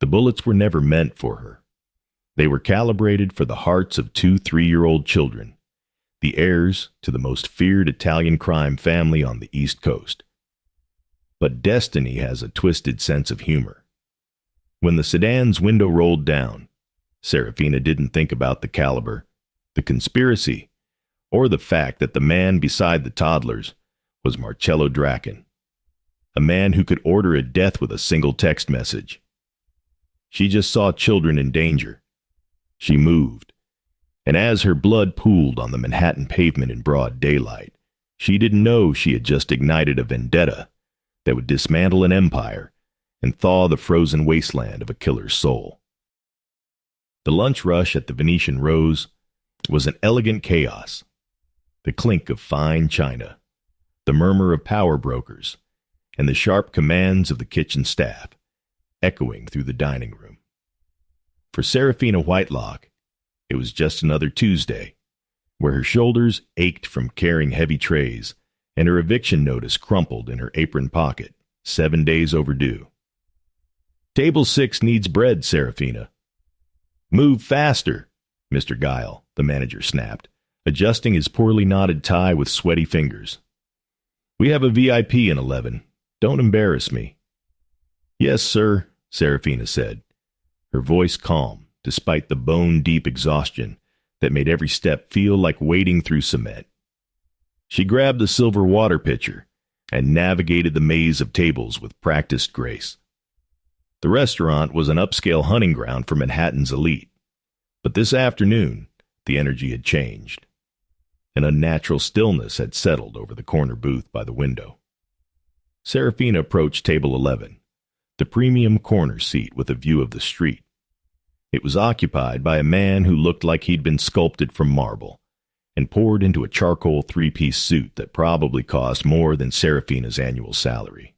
The bullets were never meant for her. They were calibrated for the hearts of 2 3-year-old children, the heirs to the most feared Italian crime family on the East Coast. But destiny has a twisted sense of humor. When the sedan's window rolled down, Serafina didn't think about the caliber, the conspiracy, or the fact that the man beside the toddlers was Marcello Draken, a man who could order a death with a single text message. She just saw children in danger. She moved, and as her blood pooled on the Manhattan pavement in broad daylight, she didn't know she had just ignited a vendetta that would dismantle an empire and thaw the frozen wasteland of a killer's soul. The lunch rush at the Venetian Rose was an elegant chaos. The clink of fine china, the murmur of power brokers, and the sharp commands of the kitchen staff echoing through the dining room. For Serafina Whitelock, it was just another Tuesday, where her shoulders ached from carrying heavy trays and her eviction notice crumpled in her apron pocket, 7 days overdue. "Table 6 needs bread, Serafina." "Move faster," Mr. Guile, the manager snapped, adjusting his poorly knotted tie with sweaty fingers. "We have a VIP in 11. Don't embarrass me." "Yes, sir," Serafina said, her voice calm despite the bone-deep exhaustion that made every step feel like wading through cement. She grabbed the silver water pitcher and navigated the maze of tables with practiced grace. The restaurant was an upscale hunting ground for Manhattan's elite, but this afternoon the energy had changed. An unnatural stillness had settled over the corner booth by the window. Serafina approached table 11, the premium corner seat with a view of the street. It was occupied by a man who looked like he'd been sculpted from marble and poured into a charcoal 3-piece suit that probably cost more than Serafina's annual salary.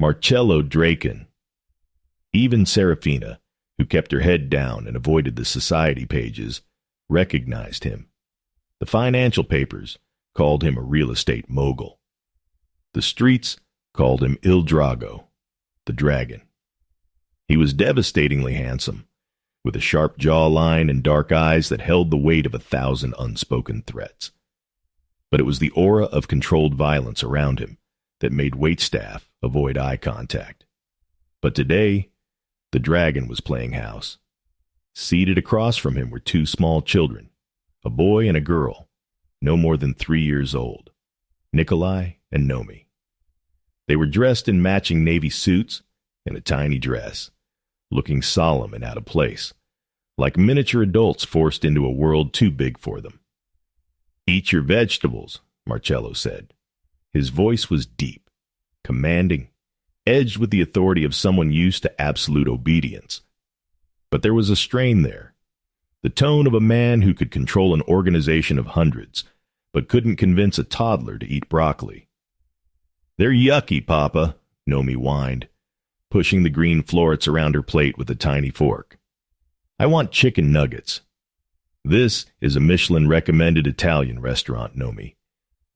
Marcello Draken. Even Serafina, who kept her head down and avoided the society pages, recognized him. The financial papers called him a real estate mogul. The streets called him Il Drago, the dragon. He was devastatingly handsome, with a sharp jawline and dark eyes that held the weight of 1,000 unspoken threats. But it was the aura of controlled violence around him that made waitstaff avoid eye contact. But today, the dragon was playing house. Seated across from him were 2 small children, a boy and a girl, no more than 3 years old, Nikolai and Nomi. They were dressed in matching navy suits and a tiny dress, looking solemn and out of place, like miniature adults forced into a world too big for them. "Eat your vegetables," Marcello said. His voice was deep, commanding, edged with the authority of someone used to absolute obedience. But there was a strain there, the tone of a man who could control an organization of hundreds, but couldn't convince a toddler to eat broccoli. "They're yucky, Papa," Nomi whined, pushing the green florets around her plate with a tiny fork. "I want chicken nuggets." "This is a Michelin-recommended Italian restaurant, Nomi.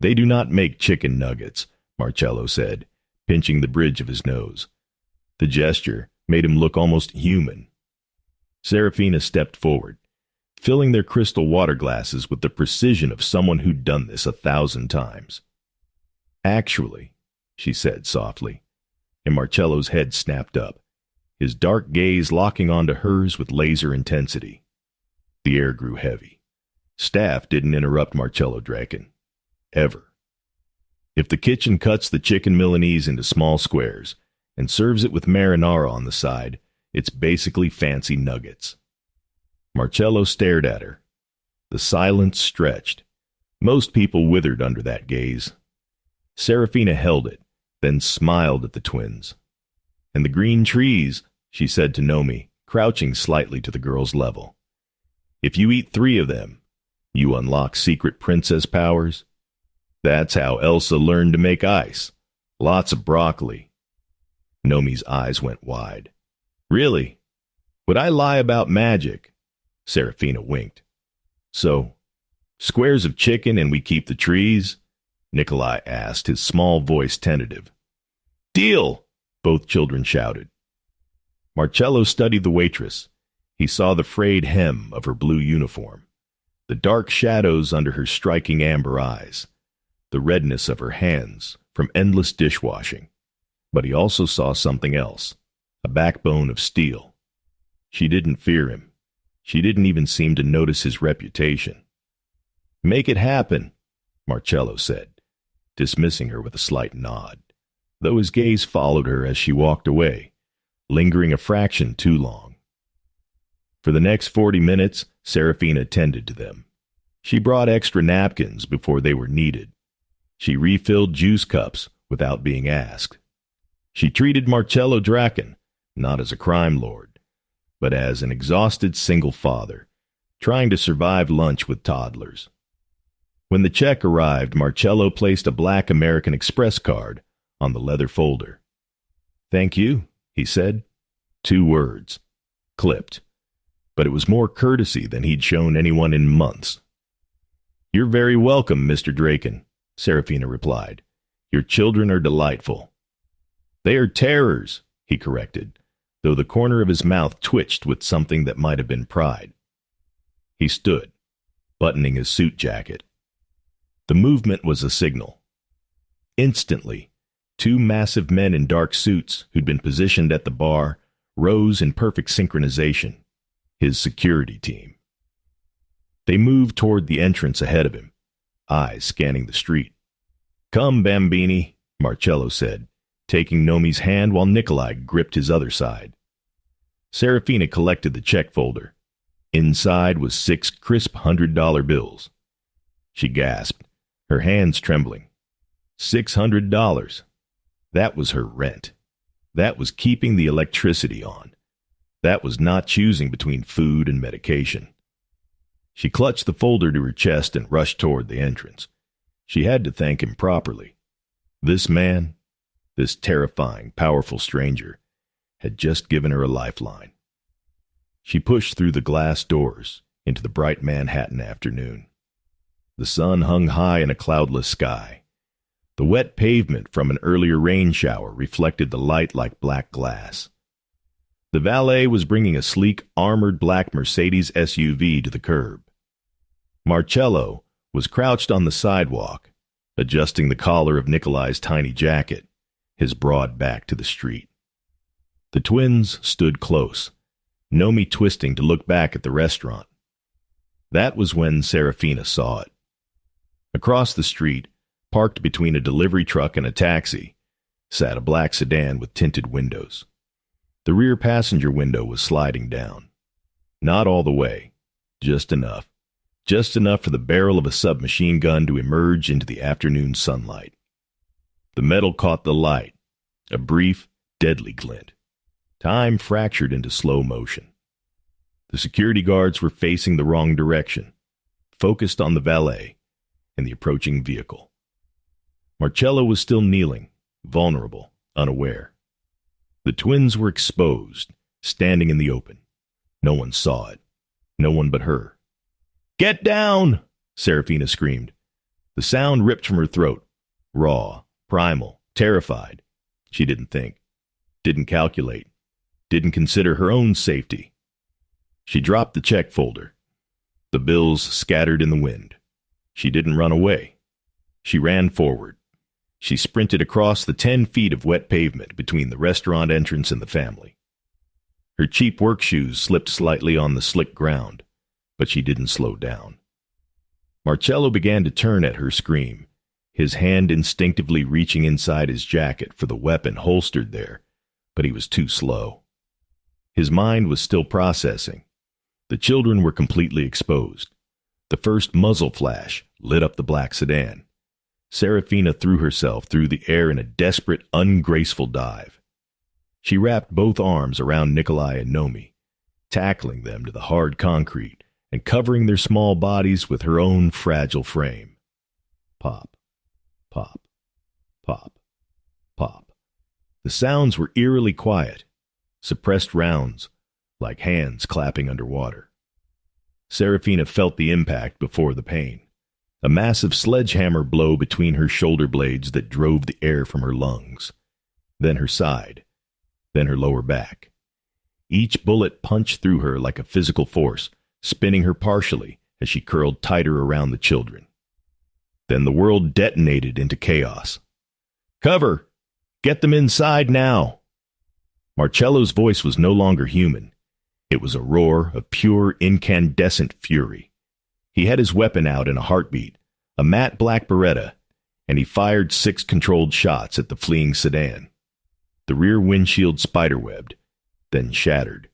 They do not make chicken nuggets," Marcello said, pinching the bridge of his nose. The gesture made him look almost human. Serafina stepped forward, filling their crystal water glasses with the precision of someone who'd done this 1,000 times. "Actually," she said softly, and Marcello's head snapped up, his dark gaze locking onto hers with laser intensity. The air grew heavy. Staff didn't interrupt Marcello Draken. Ever. If the kitchen cuts the chicken Milanese into small squares and serves it with marinara on the side, it's basically fancy nuggets. Marcello stared at her. The silence stretched. Most people withered under that gaze. Serafina held it, then smiled at the twins. "And the green trees," she said to Nomi, crouching slightly to the girl's level. "If you eat 3 of them, you unlock secret princess powers. That's how Elsa learned to make ice. Lots of broccoli." Nomi's eyes went wide. "Really? Would I lie about magic?" Serafina winked. "So, squares of chicken and we keep the trees?" Nikolai asked, his small voice tentative. "Deal!" both children shouted. Marcello studied the waitress. He saw the frayed hem of her blue uniform, the dark shadows under her striking amber eyes, the redness of her hands from endless dishwashing. But he also saw something else, a backbone of steel. She didn't fear him. She didn't even seem to notice his reputation. "Make it happen," Marcello said, dismissing her with a slight nod, though his gaze followed her as she walked away, lingering a fraction too long. For the next 40 minutes, Serafina tended to them. She brought extra napkins before they were needed. She refilled juice cups without being asked. She treated Marcello Draken not as a crime lord, but as an exhausted single father, trying to survive lunch with toddlers. When the check arrived, Marcello placed a black American Express card on the leather folder. "Thank you," he said. 2 words, clipped, but it was more courtesy than he'd shown anyone in months. "You're very welcome, Mr. Draken," Serafina replied. "Your children are delightful." "They are terrors," he corrected, though the corner of his mouth twitched with something that might have been pride. He stood, buttoning his suit jacket. The movement was a signal. Instantly, 2 massive men in dark suits who'd been positioned at the bar rose in perfect synchronization, his security team. They moved toward the entrance ahead of him, eyes scanning the street. "Come, Bambini," Marcello said, taking Nomi's hand while Nikolai gripped his other side. Serafina collected the check folder. Inside was 6 crisp $100 bills. She gasped, her hands trembling. $600. That was her rent. That was keeping the electricity on. That was not choosing between food and medication. She clutched the folder to her chest and rushed toward the entrance. She had to thank him properly. This man, this terrifying, powerful stranger, had just given her a lifeline. She pushed through the glass doors into the bright Manhattan afternoon. The sun hung high in a cloudless sky. The wet pavement from an earlier rain shower reflected the light like black glass. The valet was bringing a sleek, armored black Mercedes SUV to the curb. Marcello was crouched on the sidewalk, adjusting the collar of Nikolai's tiny jacket, his broad back to the street. The twins stood close, Nomi twisting to look back at the restaurant. That was when Serafina saw it. Across the street, parked between a delivery truck and a taxi, sat a black sedan with tinted windows. The rear passenger window was sliding down. Not all the way, just enough. Just enough for the barrel of a submachine gun to emerge into the afternoon sunlight. The metal caught the light, a brief, deadly glint. Time fractured into slow motion. The security guards were facing the wrong direction, focused on the valet and the approaching vehicle. Marcello was still kneeling, vulnerable, unaware. The twins were exposed, standing in the open. No one saw it. No one but her. "Get down!" Serafina screamed. The sound ripped from her throat. Raw, primal, terrified. She didn't think. Didn't calculate. Didn't consider her own safety. She dropped the check folder. The bills scattered in the wind. She didn't run away. She ran forward. She sprinted across the 10 feet of wet pavement between the restaurant entrance and the family. Her cheap work shoes slipped slightly on the slick ground, but she didn't slow down. Marcello began to turn at her scream, his hand instinctively reaching inside his jacket for the weapon holstered there, but he was too slow. His mind was still processing. The children were completely exposed. The first muzzle flash lit up the black sedan. Serafina threw herself through the air in a desperate, ungraceful dive. She wrapped both arms around Nikolai and Nomi, tackling them to the hard concrete and covering their small bodies with her own fragile frame. Pop, pop, pop, pop. The sounds were eerily quiet, suppressed rounds, like hands clapping underwater. Serafina felt the impact before the pain, a massive sledgehammer blow between her shoulder blades that drove the air from her lungs, then her side, then her lower back. Each bullet punched through her like a physical force, spinning her partially as she curled tighter around the children. Then the world detonated into chaos. "Cover! Get them inside now!" Marcello's voice was no longer human. It was a roar of pure, incandescent fury. He had his weapon out in a heartbeat, a matte black Beretta, and he fired 6 controlled shots at the fleeing sedan. The rear windshield spiderwebbed, then shattered.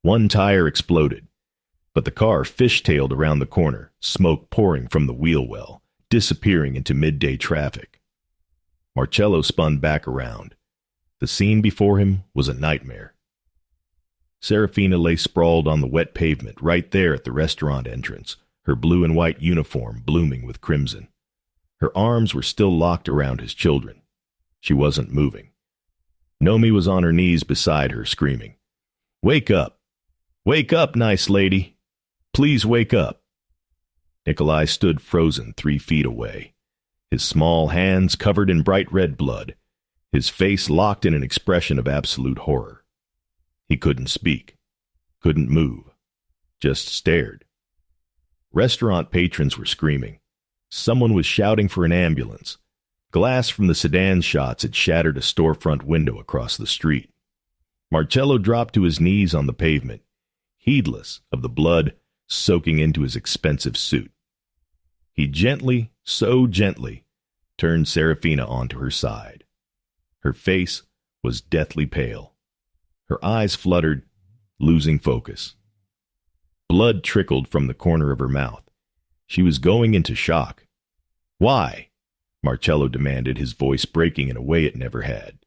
One tire exploded, but the car fishtailed around the corner, smoke pouring from the wheel well, disappearing into midday traffic. Marcello spun back around. The scene before him was a nightmare. Serafina lay sprawled on the wet pavement right there at the restaurant entrance, her blue and white uniform blooming with crimson. Her arms were still locked around his children. She wasn't moving. Nomi was on her knees beside her, screaming, "Wake up! Wake up, nice lady! Please wake up!" Nikolai stood frozen 3 feet away, his small hands covered in bright red blood, his face locked in an expression of absolute horror. He couldn't speak, couldn't move, just stared. Restaurant patrons were screaming. Someone was shouting for an ambulance. Glass from the sedan shots had shattered a storefront window across the street. Marcello dropped to his knees on the pavement, heedless of the blood soaking into his expensive suit. He gently, so gently, turned Serafina onto her side. Her face was deathly pale. Her eyes fluttered, losing focus. Blood trickled from the corner of her mouth. She was going into shock. "Why?" Marcello demanded, his voice breaking in a way it never had.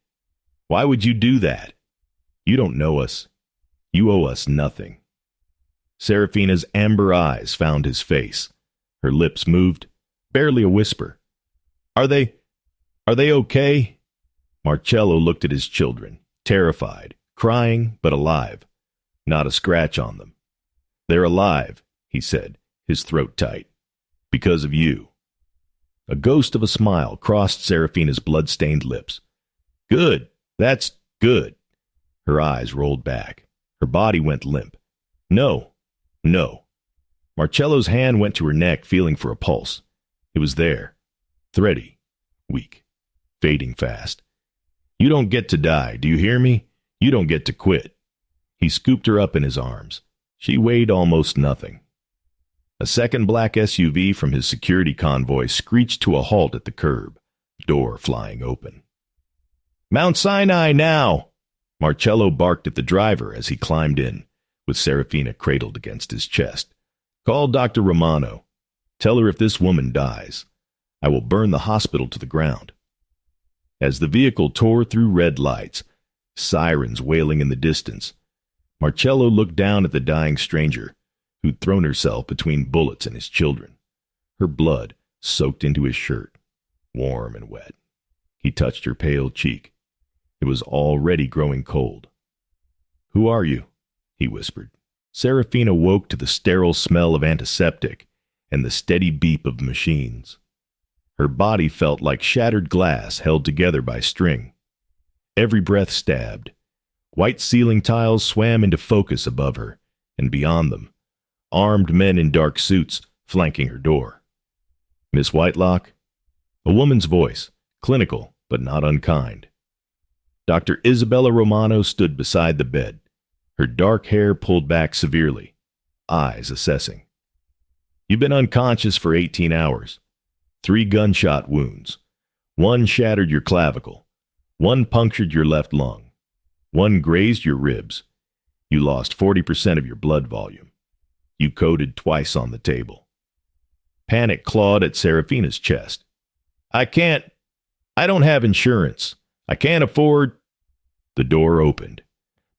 "Why would you do that? You don't know us. You owe us nothing." Serafina's amber eyes found his face. Her lips moved, barely a whisper. Are they okay?" Marcello looked at his children, terrified, crying but alive. Not a scratch on them. "They're alive," he said, his throat tight. "Because of you." A ghost of a smile crossed Serafina's blood-stained lips. "Good. That's good." Her eyes rolled back. Her body went limp. "No. No." Marcello's hand went to her neck, feeling for a pulse. It was there. Thready. Weak. Fading fast. "You don't get to die, do you hear me? You don't get to quit." He scooped her up in his arms. She weighed almost nothing. A second black SUV from his security convoy screeched to a halt at the curb, door flying open. "Mount Sinai now!" Marcello barked at the driver as he climbed in, with Serafina cradled against his chest. "Call Dr. Romano. Tell her if this woman dies, I will burn the hospital to the ground." As the vehicle tore through red lights, sirens wailing in the distance, Marcello looked down at the dying stranger, who'd thrown herself between bullets and his children. Her blood soaked into his shirt, warm and wet. He touched her pale cheek. It was already growing cold. "Who are you?" he whispered. Serafina woke to the sterile smell of antiseptic and the steady beep of machines. Her body felt like shattered glass held together by string. Every breath stabbed. White ceiling tiles swam into focus above her, and beyond them, armed men in dark suits flanking her door. "Miss Whitelock?" A woman's voice, clinical but not unkind. Dr. Isabella Romano stood beside the bed, her dark hair pulled back severely, eyes assessing. "You've been unconscious for 18 hours. 3 gunshot wounds. 1 shattered your clavicle. 1 punctured your left lung. 1 grazed your ribs. You lost 40% of your blood volume. You coded twice on the table." Panic clawed at Serafina's chest. I don't have insurance. I can't afford." The door opened.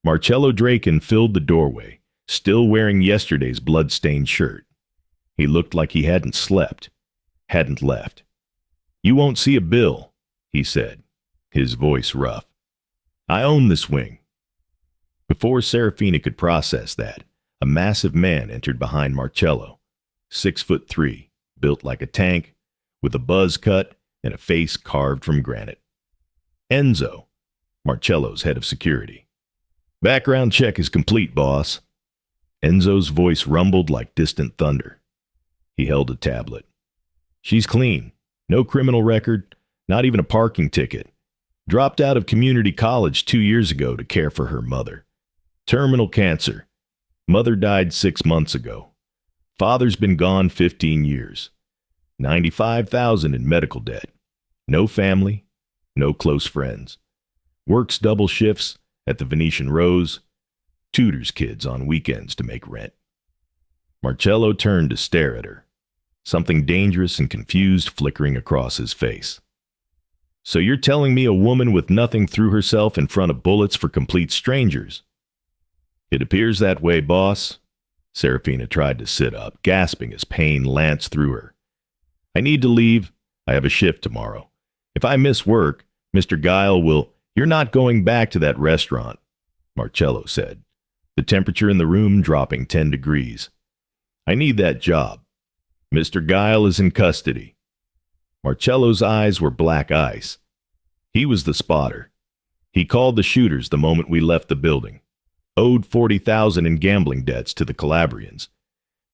Marcello Draken filled the doorway, still wearing yesterday's blood-stained shirt. He looked like he hadn't slept, hadn't left. "You won't see a bill," he said, his voice rough. "I own this wing." Before Serafina could process that, a massive man entered behind Marcello, 6'3", built like a tank, with a buzz cut and a face carved from granite. Enzo, Marcello's head of security. Background check is complete, boss. Enzo's voice rumbled like distant thunder. He held a tablet. She's clean. No criminal record, not even a parking ticket. Dropped out of community college 2 years ago to care for her mother. Terminal cancer. Mother died 6 months ago. Father's been gone 15 years. $95,000 in medical debt. No family, no close friends. Works double shifts at the Venetian Rose. Tutors kids on weekends to make rent. Marcello turned to stare at her, something dangerous and confused flickering across his face. So you're telling me a woman with nothing threw herself in front of bullets for complete strangers? It appears that way, boss. Serafina tried to sit up, gasping as pain lanced through her. I need to leave. I have a shift tomorrow. If I miss work, Mr. Guile will... You're not going back to that restaurant, Marcello said, the temperature in the room dropping 10 degrees. I need that job. Mr. Guile is in custody. Marcello's eyes were black ice. He was the spotter. He called the shooters the moment we left the building. Owed $40,000 in gambling debts to the Calabrians.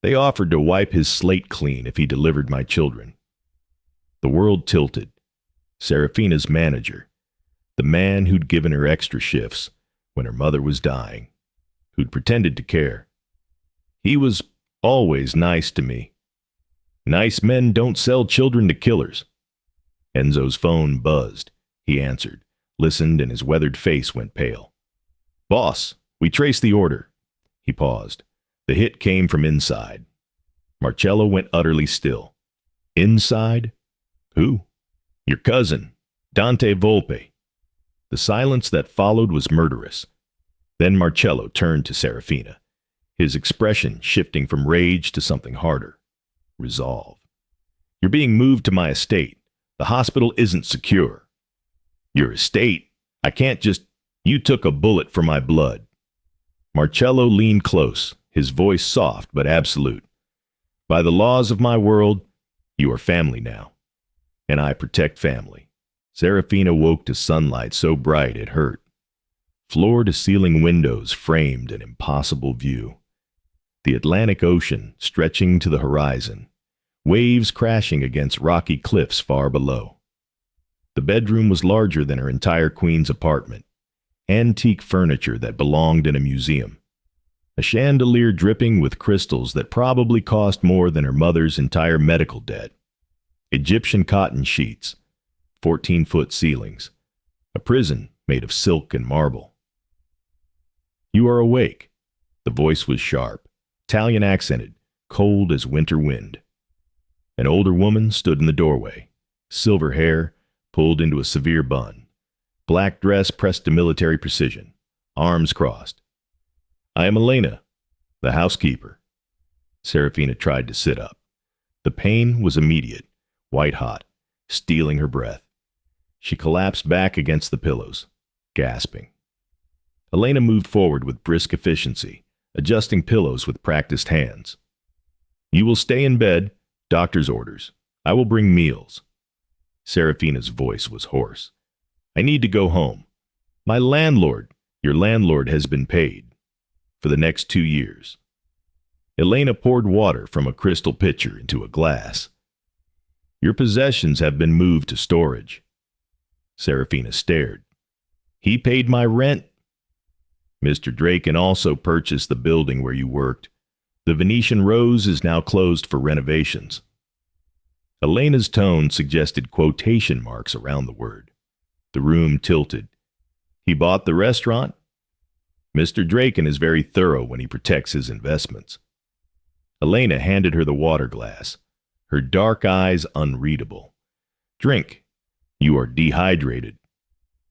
They offered to wipe his slate clean if he delivered my children. The world tilted. Serafina's manager, the man who'd given her extra shifts when her mother was dying, who'd pretended to care. He was always nice to me. Nice men don't sell children to killers. Enzo's phone buzzed. He answered, listened, and his weathered face went pale. Boss, we traced the order. He paused. The hit came from inside. Marcello went utterly still. Inside? Who? Your cousin, Dante Volpe. The silence that followed was murderous. Then Marcello turned to Serafina, his expression shifting from rage to something harder. Resolve. You're being moved to my estate. The hospital isn't secure. Your estate? I can't just... You took a bullet for my blood. Marcello leaned close, his voice soft but absolute. By the laws of my world, you are family now. And I protect family. Serafina woke to sunlight so bright it hurt. Floor-to-ceiling windows framed an impossible view. The Atlantic Ocean stretching to the horizon, waves crashing against rocky cliffs far below. The bedroom was larger than her entire queen's apartment, antique furniture that belonged in a museum, a chandelier dripping with crystals that probably cost more than her mother's entire medical debt, Egyptian cotton sheets, 14-foot ceilings, a prison made of silk and marble. You are awake. The voice was sharp, Italian accented, cold as winter wind. An older woman stood in the doorway, silver hair pulled into a severe bun, black dress pressed to military precision, arms crossed. I am Elena, the housekeeper. Serafina tried to sit up. The pain was immediate, white-hot, stealing her breath. She collapsed back against the pillows, gasping. Elena moved forward with brisk efficiency, adjusting pillows with practiced hands. You will stay in bed, doctor's orders. I will bring meals. Serafina's voice was hoarse. I need to go home. My landlord, your landlord has been paid. For the next 2 years. Elena poured water from a crystal pitcher into a glass. Your possessions have been moved to storage. Serafina stared. He paid my rent. Mr. Draken also purchased the building where you worked. The Venetian Rose is now closed for renovations. Elena's tone suggested quotation marks around the word. The room tilted. He bought the restaurant? Mr. Draken is very thorough when he protects his investments. Elena handed her the water glass, her dark eyes unreadable. Drink. You are dehydrated.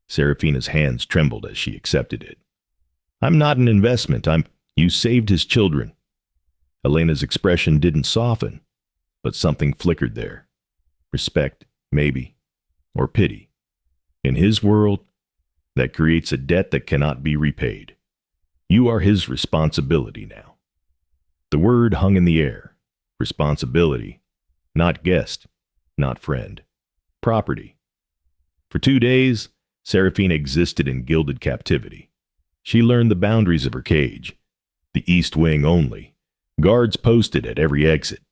Serafina's hands trembled as she accepted it. I'm not an investment. You saved his children. Elena's expression didn't soften, but something flickered there. Respect, maybe, or pity. In his world, that creates a debt that cannot be repaid. You are his responsibility now. The word hung in the air. Responsibility. Not guest. Not friend. Property. For 2 days, Serafina existed in gilded captivity. She learned the boundaries of her cage. The east wing only. Guards posted at every exit.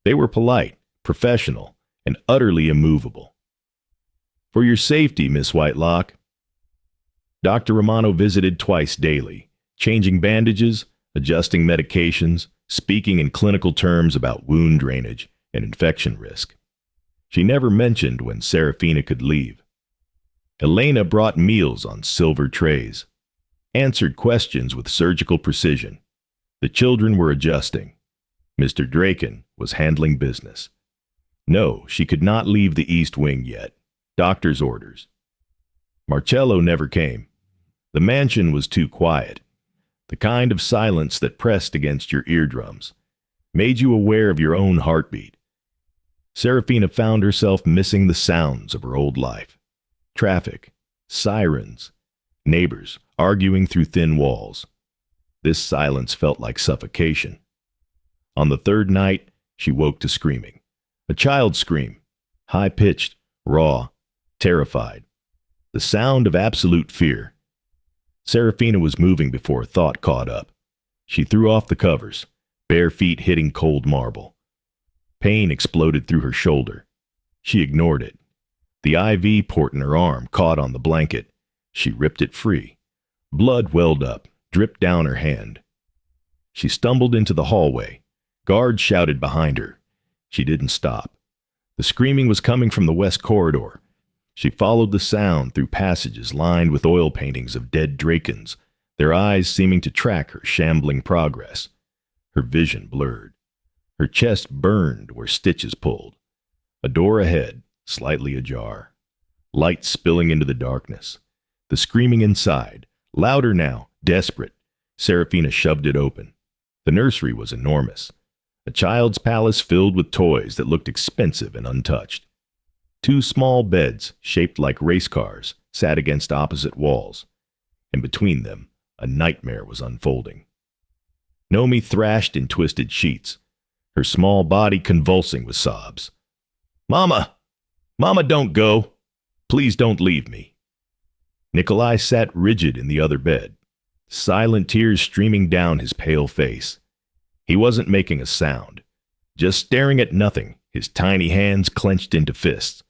They were polite, professional, and utterly immovable. For your safety, Miss Whitelock. Dr. Romano visited twice daily, changing bandages, adjusting medications, speaking in clinical terms about wound drainage and infection risk. She never mentioned when Serafina could leave. Elena brought meals on silver trays, answered questions with surgical precision. The children were adjusting. Mr. Draken was handling business. No, she could not leave the East Wing yet. Doctor's orders. Marcello never came. The mansion was too quiet. The kind of silence that pressed against your eardrums, made you aware of your own heartbeat. Serafina found herself missing the sounds of her old life. Traffic, sirens, neighbors arguing through thin walls. This silence felt like suffocation. On the third night, she woke to screaming. A child's scream, high-pitched, raw, terrified. The sound of absolute fear. Serafina was moving before thought caught up. She threw off the covers, bare feet hitting cold marble. Pain exploded through her shoulder. She ignored it. The IV port in her arm caught on the blanket. She ripped it free. Blood welled up, dripped down her hand. She stumbled into the hallway. Guards shouted behind her. She didn't stop. The screaming was coming from the west corridor. She followed the sound through passages lined with oil paintings of dead Drakens, their eyes seeming to track her shambling progress. Her vision blurred. Her chest burned where stitches pulled. A door ahead, slightly ajar. Light spilling into the darkness. The screaming inside, louder now, desperate. Serafina shoved it open. The nursery was enormous. A child's palace filled with toys that looked expensive and untouched. 2 small beds, shaped like race cars, sat against opposite walls, and between them, a nightmare was unfolding. Nomi thrashed in twisted sheets, her small body convulsing with sobs. "Mama! Mama, don't go! Please don't leave me!" Nikolai sat rigid in the other bed, silent tears streaming down his pale face. He wasn't making a sound, just staring at nothing, his tiny hands clenched into fists.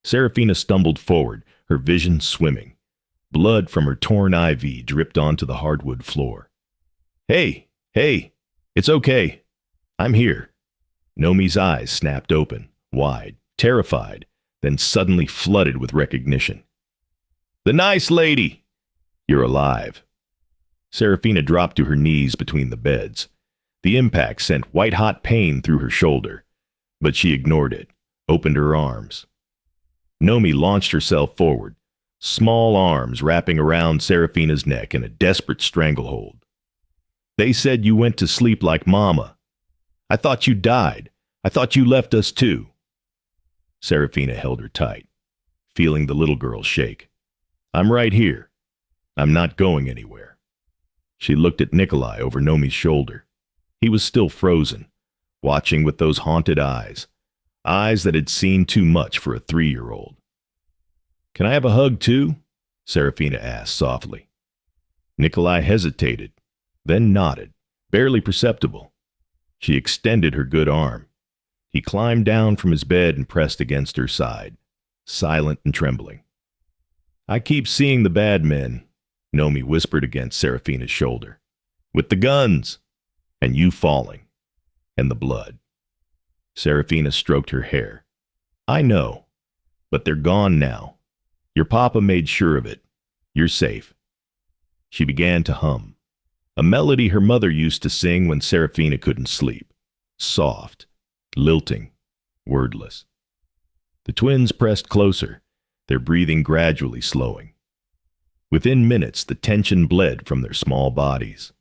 Serafina stumbled forward, her vision swimming. Blood from her torn IV dripped onto the hardwood floor. Hey, it's okay. I'm here." Nomi's eyes snapped open, wide, terrified, then suddenly flooded with recognition. "The nice lady! You're alive." Serafina dropped to her knees between the beds. The impact sent white-hot pain through her shoulder, but she ignored it, opened her arms. Nomi launched herself forward, small arms wrapping around Serafina's neck in a desperate stranglehold. "They said you went to sleep like Mama. I thought you died. I thought you left us too." Serafina held her tight, feeling the little girl shake. "I'm right here. I'm not going anywhere." She looked at Nikolai over Nomi's shoulder. He was still frozen, watching with those haunted eyes that had seen too much for a 3-year-old. "Can I have a hug too?" Serafina asked softly. Nikolai hesitated, then nodded, barely perceptible. She extended her good arm. He climbed down from his bed and pressed against her side, silent and trembling. "I keep seeing the bad men," Nomi whispered against Serafina's shoulder. "With the guns, and you falling, and the blood." Serafina stroked her hair. "I know, but they're gone now. Your papa made sure of it. You're safe." She began to hum, a melody her mother used to sing when Serafina couldn't sleep. Soft, lilting, wordless. The twins pressed closer, their breathing gradually slowing. Within minutes, the tension bled from their small bodies.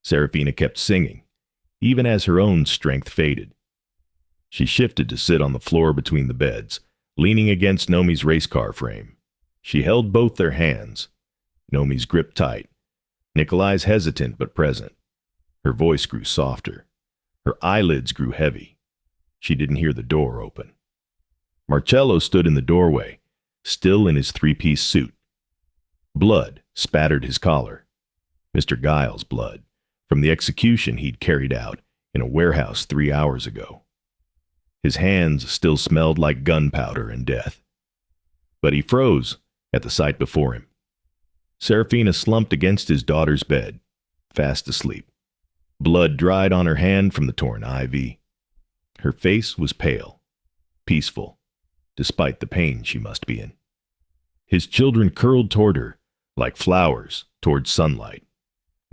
Serafina kept singing, even as her own strength faded. She shifted to sit on the floor between the beds, leaning against Nomi's race car frame. She held both their hands, Nomi's grip tight, Nikolai's hesitant but present. Her voice grew softer. Her eyelids grew heavy. She didn't hear the door open. Marcello stood in the doorway, still in his 3-piece suit. Blood, spattered his collar. Mr. Giles' blood, from the execution he'd carried out in a warehouse 3 hours ago. His hands still smelled like gunpowder and death. But he froze at the sight before him. Serafina slumped against his daughter's bed, fast asleep. Blood dried on her hand from the torn IV. Her face was pale, peaceful, despite the pain she must be in. His children curled toward her, like flowers toward sunlight.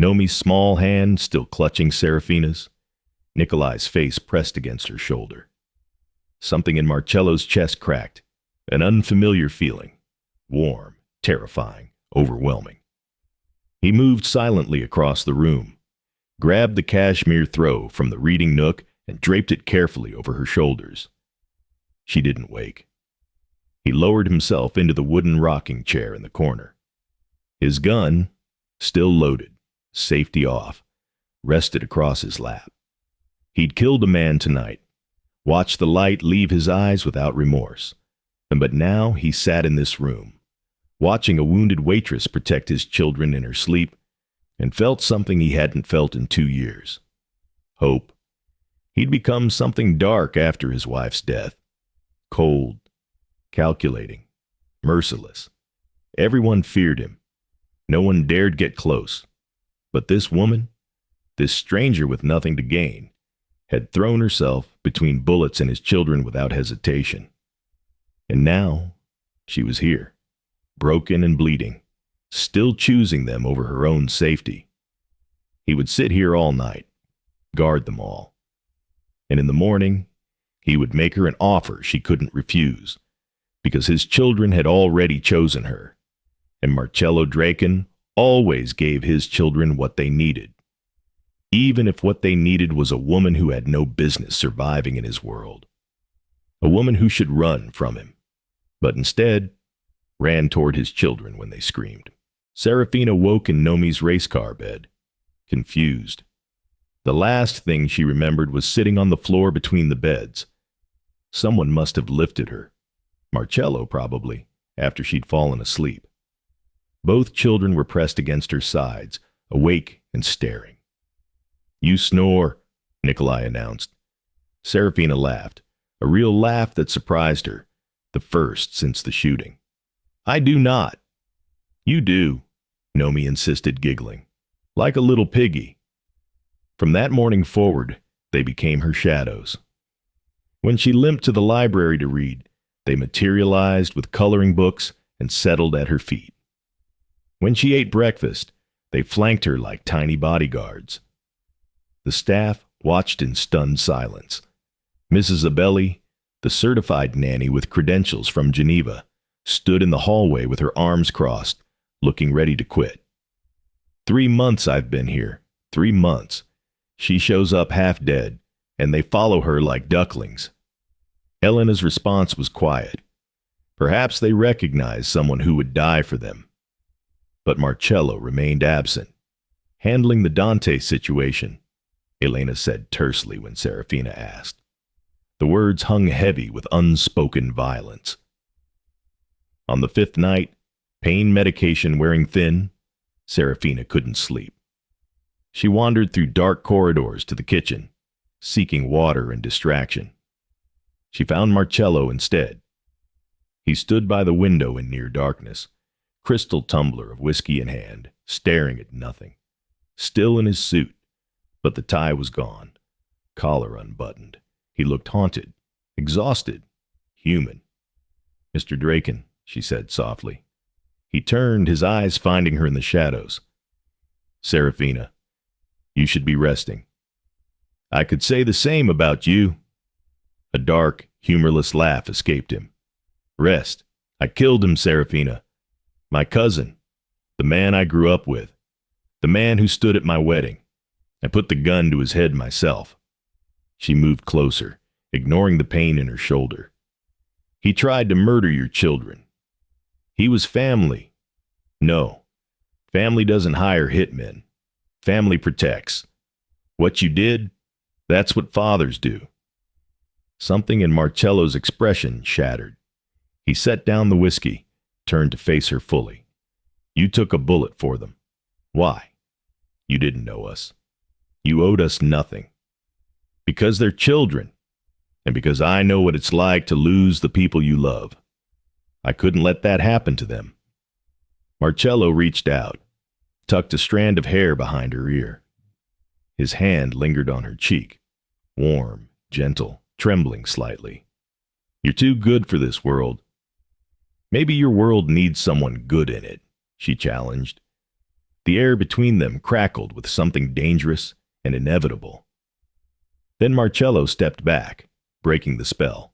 Nomi's small hand still clutching Serafina's. Nikolai's face pressed against her shoulder. Something in Marcello's chest cracked, an unfamiliar feeling, warm, terrifying, overwhelming. He moved silently across the room, grabbed the cashmere throw from the reading nook and draped it carefully over her shoulders. She didn't wake. He lowered himself into the wooden rocking chair in the corner. His gun, still loaded, safety off, rested across his lap. He'd killed a man tonight, watched the light leave his eyes without remorse. But now he sat in this room, watching a wounded waitress protect his children in her sleep, and felt something he hadn't felt in 2 years. Hope. He'd become something dark after his wife's death. Cold, calculating, merciless. Everyone feared him. No one dared get close. But this woman, this stranger with nothing to gain, had thrown herself between bullets and his children without hesitation. And now she was here, broken and bleeding, still choosing them over her own safety. He would sit here all night, guard them all. And in the morning, he would make her an offer she couldn't refuse, because his children had already chosen her, and Marcello Draken always gave his children what they needed, even if what they needed was a woman who had no business surviving in his world, a woman who should run from him, but instead ran toward his children when they screamed. Serafina woke in Nomi's race car bed, confused. The last thing she remembered was sitting on the floor between the beds. Someone must have lifted her. Marcello, probably, after she'd fallen asleep. Both children were pressed against her sides, awake and staring. "You snore," Nikolai announced. Serafina laughed, a real laugh that surprised her, the first since the shooting. "I do not." "You do," Nomi insisted, giggling, "like a little piggy." From that morning forward, they became her shadows. When she limped to the library to read, they materialized with coloring books and settled at her feet. When she ate breakfast, they flanked her like tiny bodyguards. The staff watched in stunned silence. Mrs. Abelli, the certified nanny with credentials from Geneva, stood in the hallway with her arms crossed, looking ready to quit. 3 months I've been here, 3 months. She shows up half dead, and they follow her like ducklings. Elena's response was quiet. Perhaps they recognized someone who would die for them. But Marcello remained absent, handling the Dante situation, Elena said tersely when Serafina asked. The words hung heavy with unspoken violence. On the 5th night, pain medication wearing thin, Serafina couldn't sleep. She wandered through dark corridors to the kitchen, seeking water and distraction. She found Marcello instead. He stood by the window in near darkness, crystal tumbler of whiskey in hand, staring at nothing. Still in his suit, but the tie was gone, collar unbuttoned. He looked haunted, exhausted, human. "Mr. Draken," she said softly. He turned, his eyes finding her in the shadows. "Serafina, you should be resting." "I could say the same about you." A dark, humorless laugh escaped him. "Rest. I killed him, Serafina. My cousin. The man I grew up with. The man who stood at my wedding. I put the gun to his head myself." She moved closer, ignoring the pain in her shoulder. "He tried to murder your children. He was family. No, family doesn't hire hitmen. Family protects. What you did, that's what fathers do." Something in Marcello's expression shattered. He set down the whiskey, turned to face her fully. You took a bullet for them. Why? You didn't know us. You owed us nothing. Because they're children, and because I know what it's like to lose the people you love. I couldn't let that happen to them. Marcello reached out, tucked a strand of hair behind her ear. His hand lingered on her cheek, warm, gentle, trembling slightly. You're too good for this world. Maybe your world needs someone good in it, she challenged. The air between them crackled with something dangerous and inevitable. Then Marcello stepped back, breaking the spell.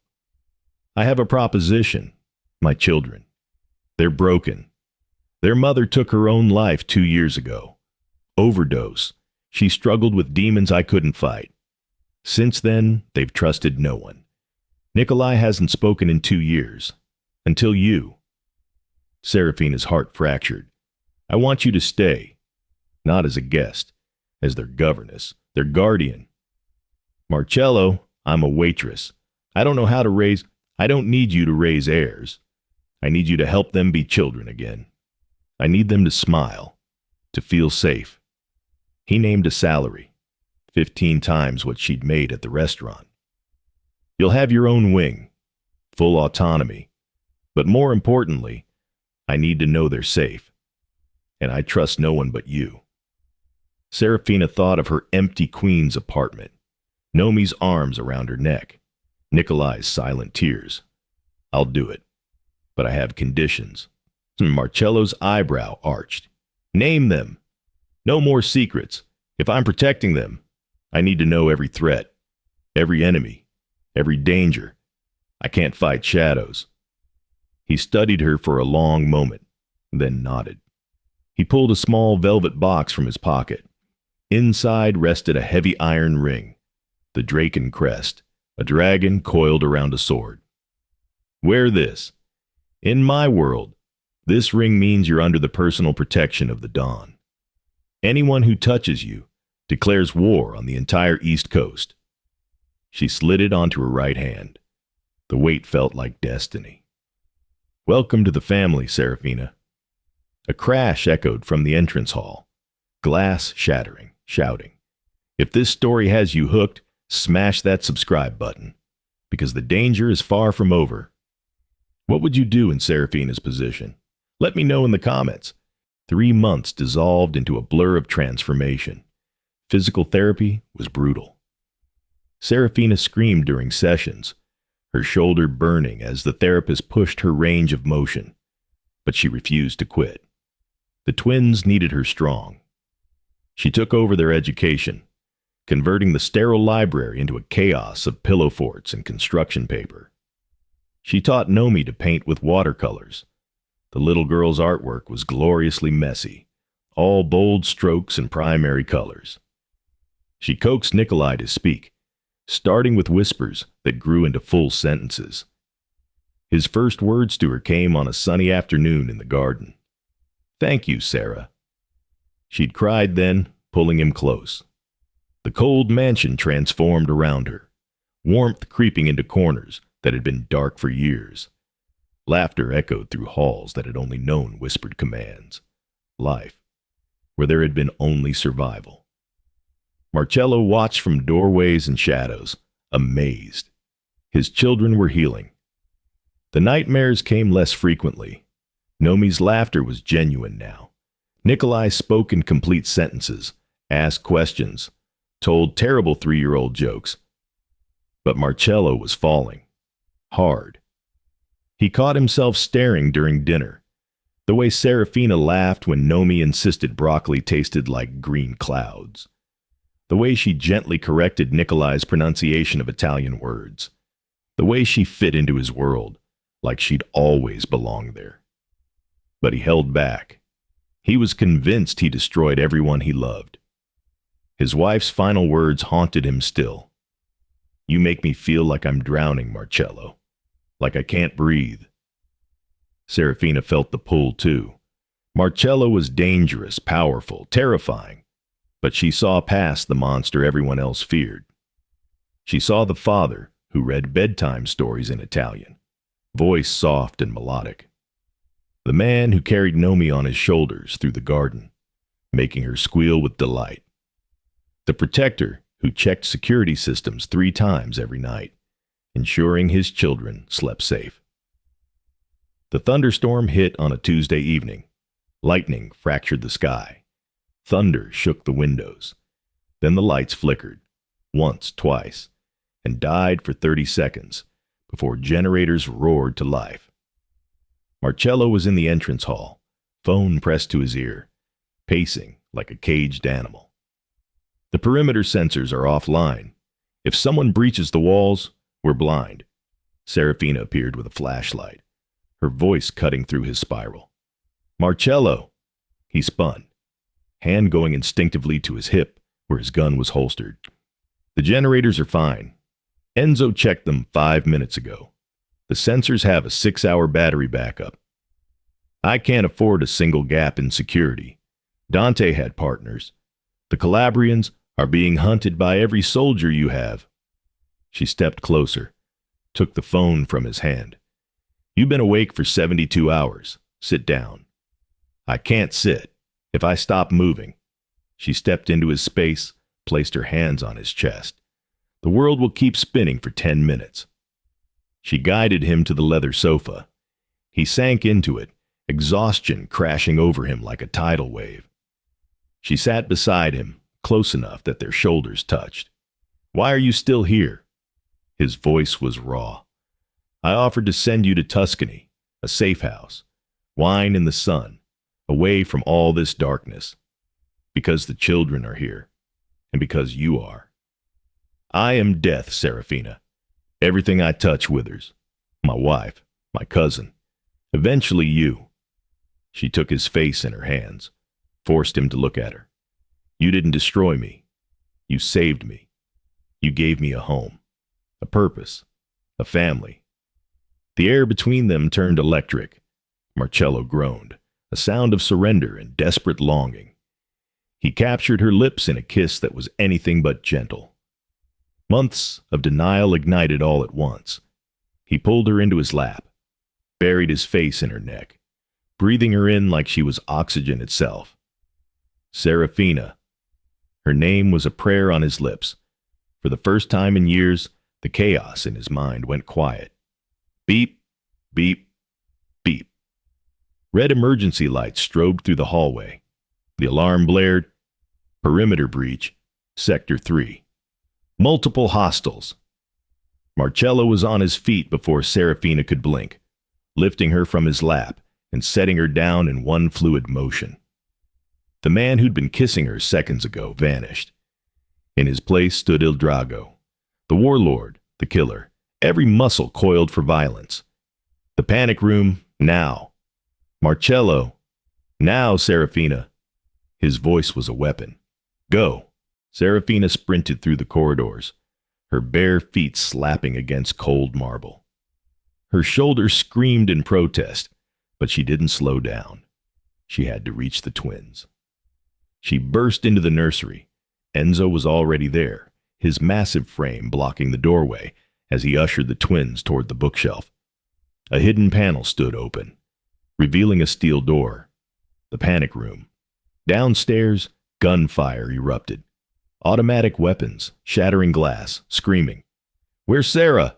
I have a proposition, my children. They're broken. Their mother took her own life 2 years ago. Overdose. She struggled with demons I couldn't fight. Since then, they've trusted no one. Nikolai hasn't spoken in 2 years. Until you. Serafina's heart fractured. I want you to stay. Not as a guest. As their governess. Their guardian. Marcello, I'm a waitress. I don't know how to raise... I don't need you to raise heirs. I need you to help them be children again. I need them to smile. To feel safe. He named a salary. 15 times what she'd made at the restaurant. You'll have your own wing. Full autonomy. But more importantly, I need to know they're safe. And I trust no one but you. Serafina thought of her empty queen's apartment. Nomi's arms around her neck. Nikolai's silent tears. I'll do it. But I have conditions. Marcello's eyebrow arched. Name them. No more secrets. If I'm protecting them, I need to know every threat, every enemy, every danger. I can't fight shadows. He studied her for a long moment, then nodded. He pulled a small velvet box from his pocket. Inside rested a heavy iron ring, the Draken crest, a dragon coiled around a sword. Wear this. In my world, this ring means you're under the personal protection of the Dawn. Anyone who touches you declares war on the entire East Coast. She slid it onto her right hand. The weight felt like destiny. Welcome to the family, Serafina. A crash echoed from the entrance hall, glass shattering, shouting. If this story has you hooked, smash that subscribe button, because the danger is far from over. What would you do in Serafina's position? Let me know in the comments. 3 months dissolved into a blur of transformation. Physical therapy was brutal. Serafina screamed during sessions, her shoulder burning as the therapist pushed her range of motion, but she refused to quit. The twins needed her strong. She took over their education, converting the sterile library into a chaos of pillow forts and construction paper. She taught Nomi to paint with watercolors. The little girl's artwork was gloriously messy, all bold strokes and primary colors. She coaxed Nikolai to speak, starting with whispers that grew into full sentences. His first words to her came on a sunny afternoon in the garden. Thank you, Sarah. She'd cried then, pulling him close. The cold mansion transformed around her, warmth creeping into corners that had been dark for years. Laughter echoed through halls that had only known whispered commands. Life, where there had been only survival. Marcello watched from doorways and shadows, amazed. His children were healing. The nightmares came less frequently. Nomi's laughter was genuine now. Nikolai spoke in complete sentences, asked questions, told terrible 3-year-old jokes. But Marcello was falling. Hard. He caught himself staring during dinner. The way Serafina laughed when Nomi insisted broccoli tasted like green clouds. The way she gently corrected Nikolai's pronunciation of Italian words. The way she fit into his world, like she'd always belonged there. But he held back. He was convinced he destroyed everyone he loved. His wife's final words haunted him still. You make me feel like I'm drowning, Marcello. Like I can't breathe. Serafina felt the pull too. Marcello was dangerous, powerful, terrifying. But she saw past the monster everyone else feared. She saw the father who read bedtime stories in Italian, voice soft and melodic. The man who carried Nomi on his shoulders through the garden, making her squeal with delight. The protector who checked security systems 3 times every night, ensuring his children slept safe. The thunderstorm hit on a Tuesday evening. Lightning fractured the sky. Thunder shook the windows. Then the lights flickered, once, twice, and died for 30 seconds before generators roared to life. Marcello was in the entrance hall, phone pressed to his ear, pacing like a caged animal. The perimeter sensors are offline. If someone breaches the walls, we're blind. Serafina appeared with a flashlight, her voice cutting through his spiral. Marcello! He spun, hand going instinctively to his hip where his gun was holstered. The generators are fine. Enzo checked them 5 minutes ago. The sensors have a 6-hour battery backup. I can't afford a single gap in security. Dante had partners. The Calabrians are being hunted by every soldier you have. She stepped closer, took the phone from his hand. You've been awake for 72 hours. Sit down. I can't sit. If I stop moving. She stepped into his space, placed her hands on his chest. The world will keep spinning for 10 minutes. She guided him to the leather sofa. He sank into it, exhaustion crashing over him like a tidal wave. She sat beside him, close enough that their shoulders touched. Why are you still here? His voice was raw. I offered to send you to Tuscany, a safe house, wine in the sun, away from all this darkness, because the children are here, and because you are. I am death, Serafina. Everything I touch withers. My wife, my cousin, eventually you. She took his face in her hands, forced him to look at her. You didn't destroy me. You saved me. You gave me a home, a purpose, a family. The air between them turned electric. Marcello groaned, a sound of surrender and desperate longing. He captured her lips in a kiss that was anything but gentle. Months of denial ignited all at once. He pulled her into his lap, buried his face in her neck, breathing her in like she was oxygen itself. Serafina. Her name was a prayer on his lips. For the first time in years, the chaos in his mind went quiet. Beep, beep, beep. Red emergency lights strobed through the hallway. The alarm blared. Perimeter breach. Sector 3. Multiple hostiles. Marcello was on his feet before Serafina could blink, lifting her from his lap and setting her down in one fluid motion. The man who'd been kissing her seconds ago vanished. In his place stood Il Drago, the warlord, the killer, every muscle coiled for violence. The panic room, now. Marcello, now, Serafina. His voice was a weapon. Go. Serafina sprinted through the corridors, her bare feet slapping against cold marble. Her shoulders screamed in protest, but she didn't slow down. She had to reach the twins. She burst into the nursery. Enzo was already there, his massive frame blocking the doorway as he ushered the twins toward the bookshelf. A hidden panel stood open, revealing a steel door. The panic room. Downstairs, gunfire erupted. Automatic weapons, shattering glass, screaming. Where's Sarah?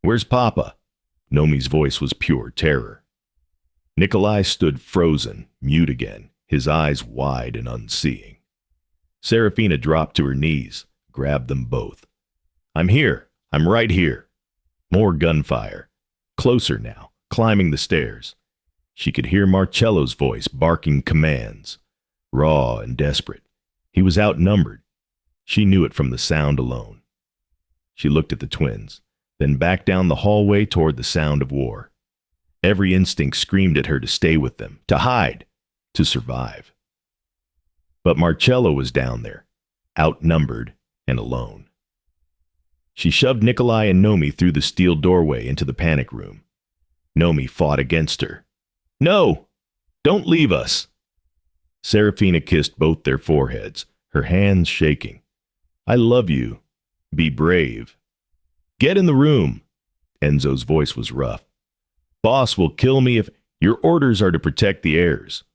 Where's Papa? Nomi's voice was pure terror. Nikolai stood frozen, mute again, his eyes wide and unseeing. Serafina dropped to her knees, grabbed them both. I'm here. I'm right here. More gunfire. Closer now, climbing the stairs. She could hear Marcello's voice barking commands, raw and desperate. He was outnumbered. She knew it from the sound alone. She looked at the twins, then back down the hallway toward the sound of war. Every instinct screamed at her to stay with them, to hide, to survive. But Marcello was down there, outnumbered and alone. She shoved Nikolai and Nomi through the steel doorway into the panic room. Nomi fought against her. No! Don't leave us! Serafina kissed both their foreheads, her hands shaking. I love you. Be brave. Get in the room. Enzo's voice was rough. Boss will kill me if... Your orders are to protect the heirs."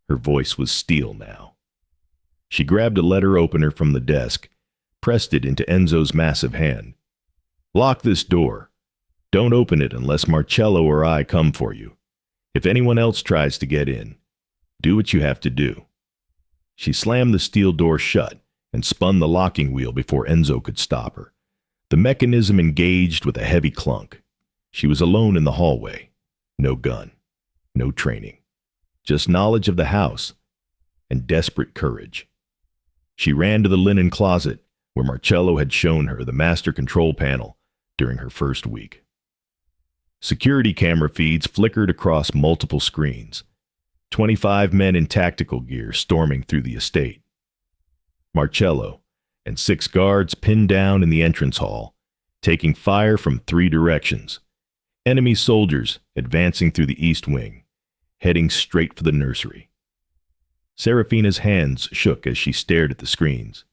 Her voice was steel now. She grabbed a letter opener from the desk, pressed it into Enzo's massive hand. "Lock this door. Don't open it unless Marcello or I come for you. If anyone else tries to get in, do what you have to do." She slammed the steel door shut and spun the locking wheel before Enzo could stop her. The mechanism engaged with a heavy clunk. She was alone in the hallway. No gun. No training. Just knowledge of the house and desperate courage. She ran to the linen closet where Marcello had shown her the master control panel during her first week. Security camera feeds flickered across multiple screens. 25 men in tactical gear storming through the estate. Marcello and 6 guards pinned down in the entrance hall, taking fire from 3 directions. Enemy soldiers advancing through the east wing, heading straight for the nursery. Serafina's hands shook as she stared at the screens.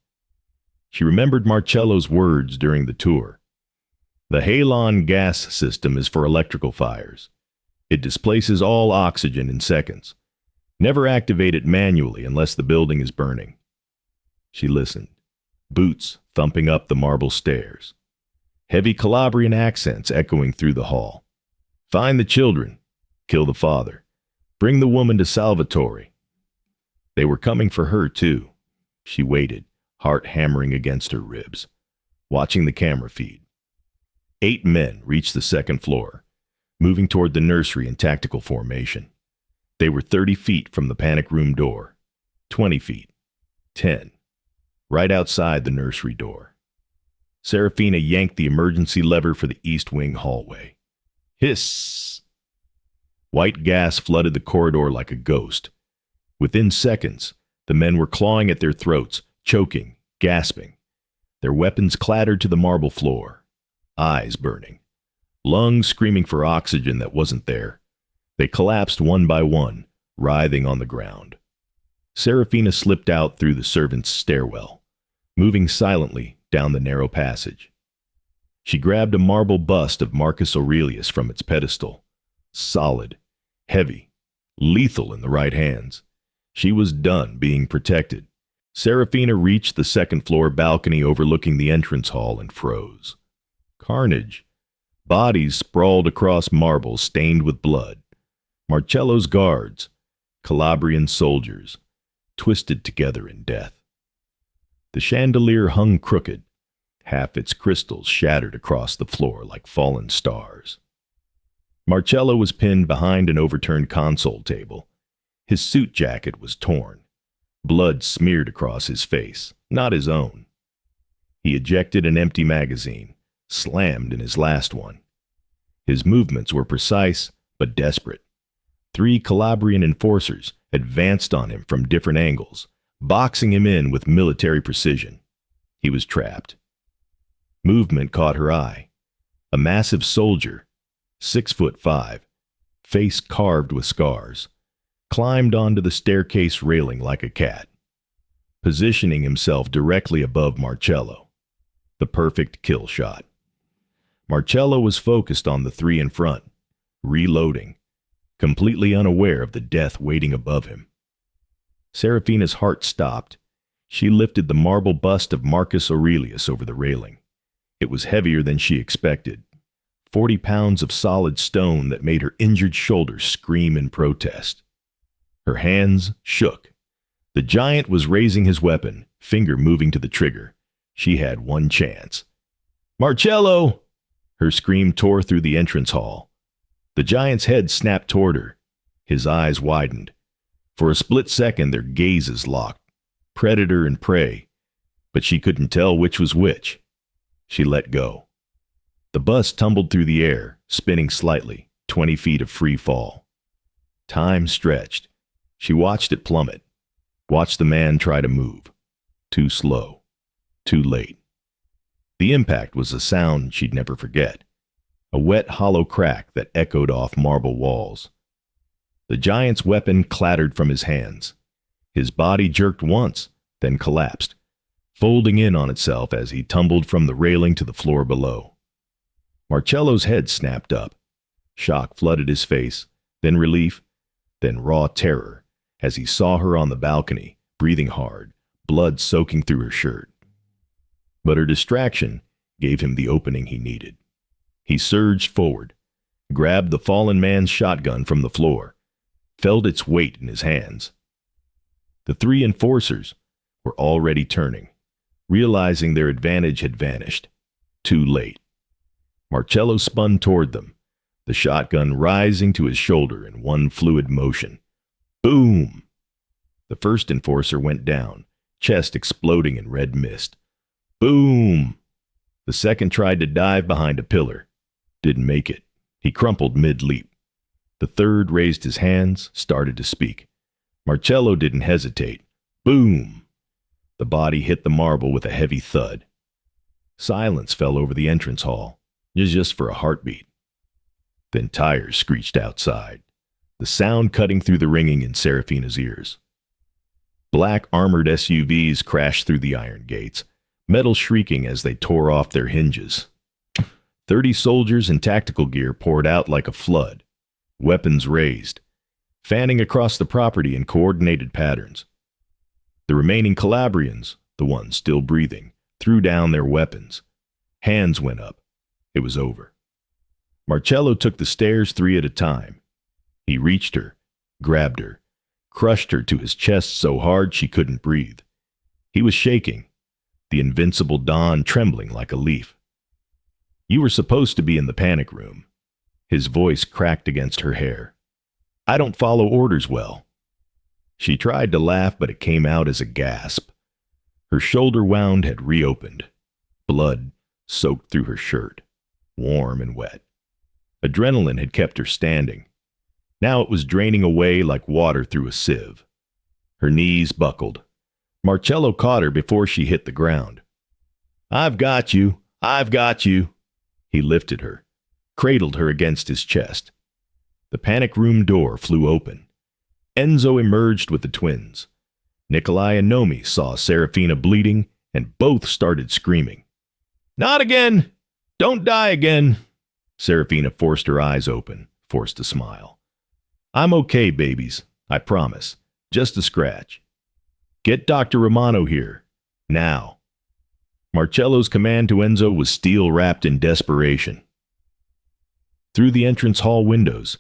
She remembered Marcello's words during the tour. The halon gas system is for electrical fires. It displaces all oxygen in seconds. Never activate it manually unless the building is burning. She listened, boots thumping up the marble stairs. Heavy Calabrian accents echoing through the hall. Find the children. Kill the father. Bring the woman to Salvatore. They were coming for her, too. She waited, heart hammering against her ribs, watching the camera feed. 8 men reached the second floor, moving toward the nursery in tactical formation. They were 30 feet from the panic room door, 20 feet, 10, right outside the nursery door. Serafina yanked the emergency lever for the east wing hallway. Hiss! White gas flooded the corridor like a ghost. Within seconds, the men were clawing at their throats, choking, gasping. Their weapons clattered to the marble floor, eyes burning, lungs screaming for oxygen that wasn't there. They collapsed one by one, writhing on the ground. Serafina slipped out through the servants' stairwell, moving silently down the narrow passage. She grabbed a marble bust of Marcus Aurelius from its pedestal, solid, heavy, lethal in the right hands. She was done being protected. Serafina reached the second-floor balcony overlooking the entrance hall and froze. Carnage. Bodies sprawled across marble stained with blood. Marcello's guards, Calabrian soldiers, twisted together in death. The chandelier hung crooked, half its crystals shattered across the floor like fallen stars. Marcello was pinned behind an overturned console table. His suit jacket was torn. Blood smeared across his face, not his own. He ejected an empty magazine, slammed in his last one. His movements were precise but desperate. 3 Calabrian enforcers advanced on him from different angles, boxing him in with military precision. He was trapped. Movement caught her eye. A massive soldier, 6'5", face carved with scars, climbed onto the staircase railing like a cat, positioning himself directly above Marcello. The perfect kill shot. Marcello was focused on the 3 in front, reloading, completely unaware of the death waiting above him. Serafina's heart stopped. She lifted the marble bust of Marcus Aurelius over the railing. It was heavier than she expected, 40 pounds of solid stone that made her injured shoulder scream in protest. Her hands shook. The giant was raising his weapon, finger moving to the trigger. She had one chance. "Marcello!" Her scream tore through the entrance hall. The giant's head snapped toward her. His eyes widened. For a split second, their gazes locked. Predator and prey. But she couldn't tell which was which. She let go. The bus tumbled through the air, spinning slightly, 20 feet of free fall. Time stretched. She watched it plummet. Watched the man try to move. Too slow. Too late. The impact was a sound she'd never forget. A wet, hollow crack that echoed off marble walls. The giant's weapon clattered from his hands. His body jerked once, then collapsed, folding in on itself as he tumbled from the railing to the floor below. Marcello's head snapped up. Shock flooded his face, then relief, then raw terror as he saw her on the balcony, breathing hard, blood soaking through her shirt. But her distraction gave him the opening he needed. He surged forward, grabbed the fallen man's shotgun from the floor, felt its weight in his hands. The three enforcers were already turning, realizing their advantage had vanished. Too late. Marcello spun toward them, the shotgun rising to his shoulder in one fluid motion. Boom! The first enforcer went down, chest exploding in red mist. Boom! The second tried to dive behind a pillar. Didn't make it. He crumpled mid-leap. The third raised his hands, started to speak. Marcello didn't hesitate. Boom! The body hit the marble with a heavy thud. Silence fell over the entrance hall, just for a heartbeat. Then tires screeched outside, the sound cutting through the ringing in Serafina's ears. Black armored SUVs crashed through the iron gates, metal shrieking as they tore off their hinges. 30 soldiers in tactical gear poured out like a flood, weapons raised, fanning across the property in coordinated patterns. The remaining Calabrians, the ones still breathing, threw down their weapons. Hands went up. It was over. Marcello took the stairs 3 at a time. He reached her, grabbed her, crushed her to his chest so hard she couldn't breathe. He was shaking, the invincible Don trembling like a leaf. You were supposed to be in the panic room. His voice cracked against her hair. I don't follow orders well. She tried to laugh, but it came out as a gasp. Her shoulder wound had reopened. Blood soaked through her shirt, warm and wet. Adrenaline had kept her standing. Now it was draining away like water through a sieve. Her knees buckled. Marcello caught her before she hit the ground. I've got you. I've got you. He lifted her, cradled her against his chest. The panic room door flew open. Enzo emerged with the twins. Nikolai and Nomi saw Serafina bleeding, and both started screaming. Not again! Don't die again! Serafina forced her eyes open, forced a smile. I'm okay, babies. I promise. Just a scratch. Get Dr. Romano here. Now. Marcello's command to Enzo was steel-wrapped in desperation. Through the entrance hall windows,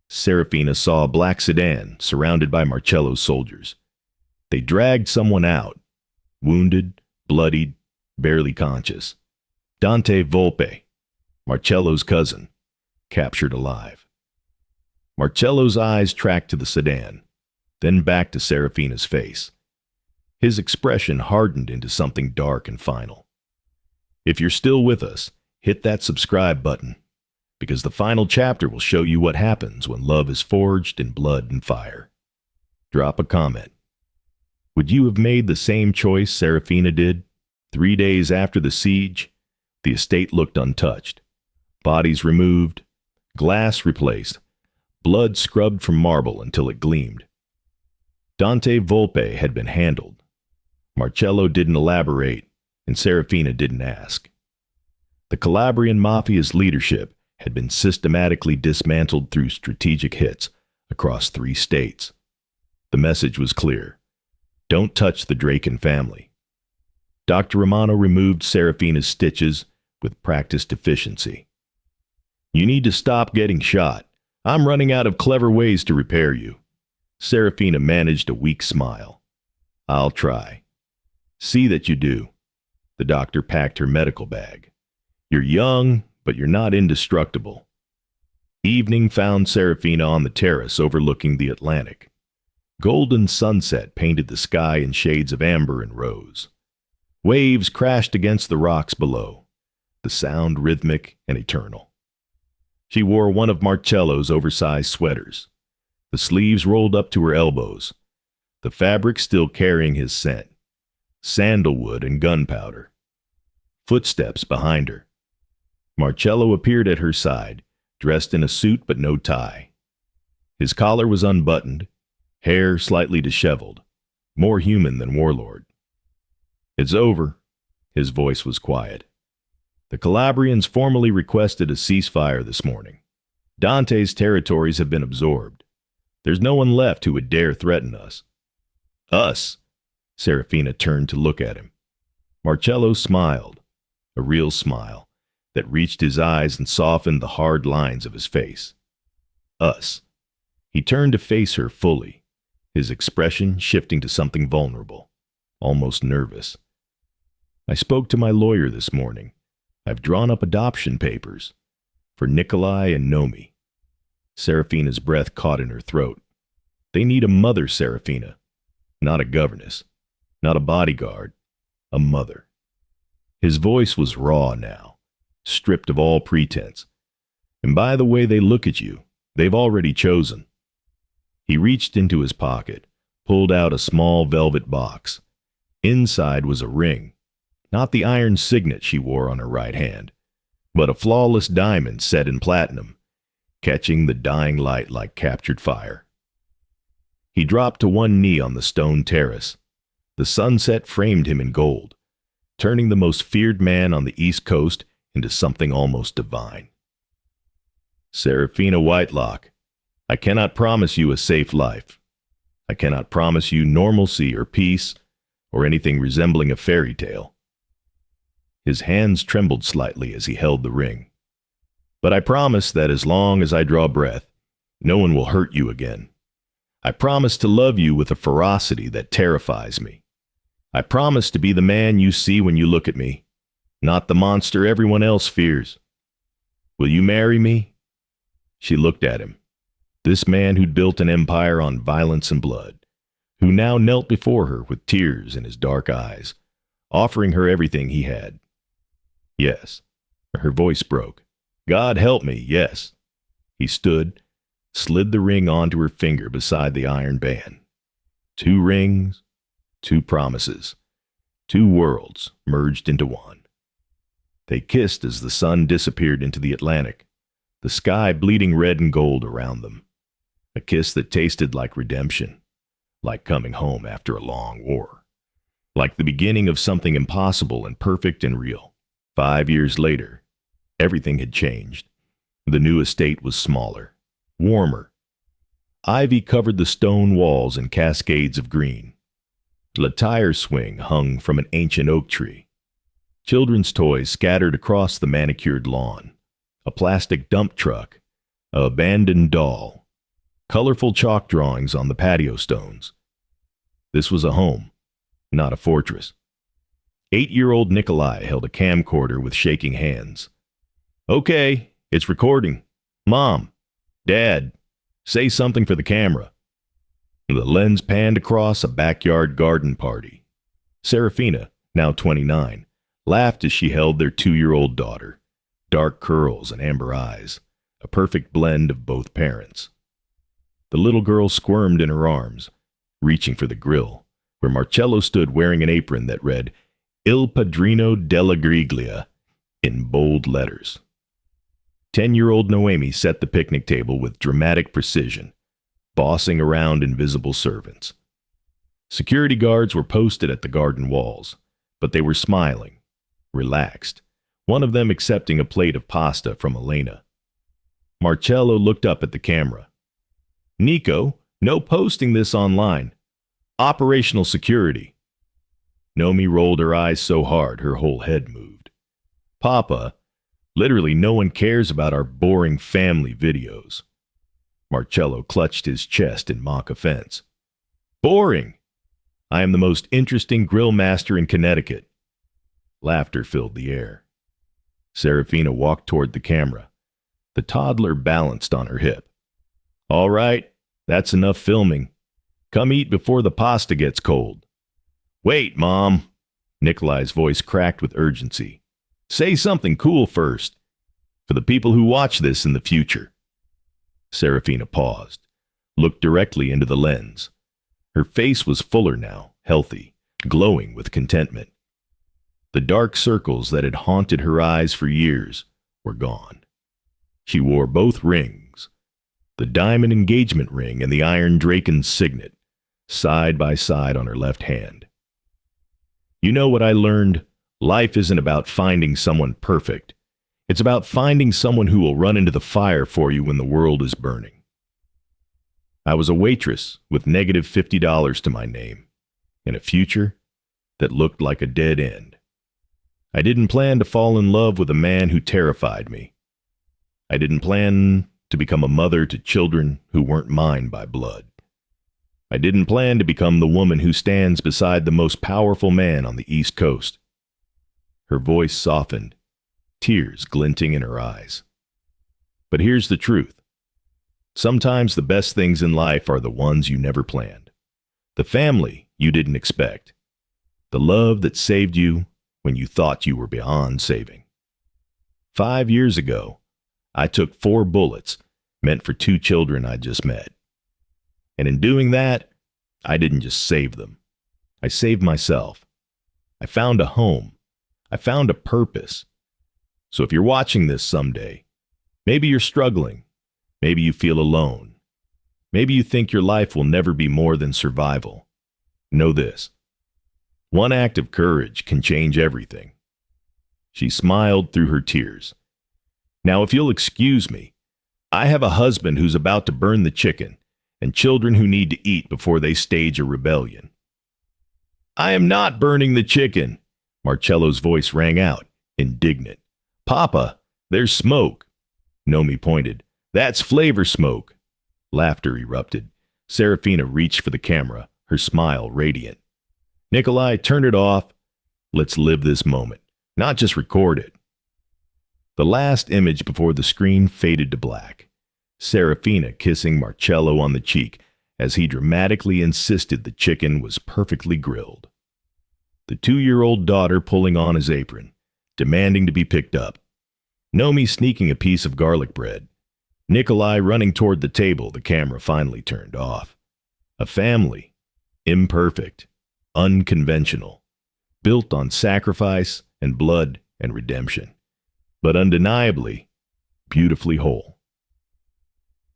Serafina saw a black sedan surrounded by Marcello's soldiers. They dragged someone out, wounded, bloodied, barely conscious. Dante Volpe, Marcello's cousin, captured alive. Marcello's eyes tracked to the sedan, then back to Serafina's face. His expression hardened into something dark and final. If you're still with us, hit that subscribe button, because the final chapter will show you what happens when love is forged in blood and fire. Drop a comment. Would you have made the same choice Serafina did? 3 days after the siege, the estate looked untouched. Bodies removed, glass replaced, blood scrubbed from marble until it gleamed. Dante Volpe had been handled. Marcello didn't elaborate, and Serafina didn't ask. The Calabrian Mafia's leadership had been systematically dismantled through strategic hits across 3 states. The message was clear. Don't touch the Draken family. Dr. Romano removed Serafina's stitches with practiced efficiency. You need to stop getting shot. I'm running out of clever ways to repair you. Serafina managed a weak smile. I'll try. See that you do. The doctor packed her medical bag. You're young, but you're not indestructible. Evening found Serafina on the terrace overlooking the Atlantic. Golden sunset painted the sky in shades of amber and rose. Waves crashed against the rocks below, the sound rhythmic and eternal. She wore one of Marcello's oversized sweaters, the sleeves rolled up to her elbows, the fabric still carrying his scent, sandalwood and gunpowder. Footsteps behind her. Marcello appeared at her side, dressed in a suit but no tie. His collar was unbuttoned, hair slightly disheveled, more human than warlord. It's over. His voice was quiet. The Calabrians formally requested a ceasefire this morning. Dante's territories have been absorbed. There's no one left who would dare threaten us. Us? Serafina turned to look at him. Marcello smiled, a real smile that reached his eyes and softened the hard lines of his face. Us. He turned to face her fully, his expression shifting to something vulnerable, almost nervous. I spoke to my lawyer this morning. I've drawn up adoption papers for Nikolai and Nomi. Serafina's breath caught in her throat. They need a mother, Serafina, not a governess, not a bodyguard, a mother. His voice was raw now, stripped of all pretense. And by the way they look at you, they've already chosen. He reached into his pocket, pulled out a small velvet box. Inside was a ring, not the iron signet she wore on her right hand, but a flawless diamond set in platinum, catching the dying light like captured fire. He dropped to one knee on the stone terrace. The sunset framed him in gold, turning the most feared man on the East Coast into something almost divine. Serafina Whitelock, I cannot promise you a safe life. I cannot promise you normalcy or peace or anything resembling a fairy tale. His hands trembled slightly as he held the ring. But I promise that as long as I draw breath, no one will hurt you again. I promise to love you with a ferocity that terrifies me. I promise to be the man you see when you look at me, not the monster everyone else fears. Will you marry me? She looked at him. This man who'd built an empire on violence and blood, who now knelt before her with tears in his dark eyes, offering her everything he had. Yes. Her voice broke. God help me, yes. He stood, slid the ring onto her finger beside the iron band. 2 rings, 2 promises, 2 worlds merged into one. They kissed as the sun disappeared into the Atlantic, the sky bleeding red and gold around them. A kiss that tasted like redemption, like coming home after a long war, like the beginning of something impossible and perfect and real. 5 years later, everything had changed. The new estate was smaller, warmer. Ivy covered the stone walls in cascades of green. A tire swing hung from an ancient oak tree. Children's toys scattered across the manicured lawn. A plastic dump truck, an abandoned doll, colorful chalk drawings on the patio stones. This was a home, not a fortress. 8-year-old Nikolai held a camcorder with shaking hands. Okay, it's recording. Mom, Dad, say something for the camera. The lens panned across a backyard garden party. Serafina, now 29, laughed as she held their 2-year-old daughter. Dark curls and amber eyes, a perfect blend of both parents. The little girl squirmed in her arms, reaching for the grill, where Marcello stood wearing an apron that read, Il Padrino della Griglia, in bold letters. 10-year-old Noemi set the picnic table with dramatic precision, bossing around invisible servants. Security guards were posted at the garden walls, but they were smiling, relaxed, one of them accepting a plate of pasta from Elena. Marcello looked up at the camera. Nico, no posting this online. Operational security. Nomi rolled her eyes so hard her whole head moved. Papa, literally no one cares about our boring family videos. Marcello clutched his chest in mock offense. Boring! I am the most interesting grill master in Connecticut. Laughter filled the air. Serafina walked toward the camera. The toddler balanced on her hip. All right, that's enough filming. Come eat before the pasta gets cold. Wait, Mom. Nikolai's voice cracked with urgency. Say something cool first, for the people who watch this in the future. Serafina paused, looked directly into the lens. Her face was fuller now, healthy, glowing with contentment. The dark circles that had haunted her eyes for years were gone. She wore both rings, the diamond engagement ring and the iron Draken's signet, side by side on her left hand. You know what I learned? Life isn't about finding someone perfect. It's about finding someone who will run into the fire for you when the world is burning. I was a waitress with negative $50 to my name, and a future that looked like a dead end. I didn't plan to fall in love with a man who terrified me. I didn't plan to become a mother to children who weren't mine by blood. I didn't plan to become the woman who stands beside the most powerful man on the East Coast. Her voice softened, tears glinting in her eyes. But here's the truth. Sometimes the best things in life are the ones you never planned. The family you didn't expect. The love that saved you when you thought you were beyond saving. 5 years ago, I took 4 bullets meant for 2 children I just met. And in doing that, I didn't just save them. I saved myself. I found a home. I found a purpose. So if you're watching this someday, maybe you're struggling. Maybe you feel alone. Maybe you think your life will never be more than survival. Know this. One act of courage can change everything. She smiled through her tears. Now, if you'll excuse me, I have a husband who's about to burn the chicken and children who need to eat before they stage a rebellion. I am not burning the chicken, Marcello's voice rang out, indignant. Papa, there's smoke. Nomi pointed. That's flavor smoke. Laughter erupted. Serafina reached for the camera, her smile radiant. Nikolai, turn it off. Let's live this moment, not just record it. The last image before the screen faded to black. Serafina kissing Marcello on the cheek as he dramatically insisted the chicken was perfectly grilled. The 2-year-old daughter pulling on his apron, demanding to be picked up. Nomi sneaking a piece of garlic bread. Nikolai running toward the table the camera finally turned off. A family, imperfect, unconventional, built on sacrifice and blood and redemption, but undeniably, beautifully whole.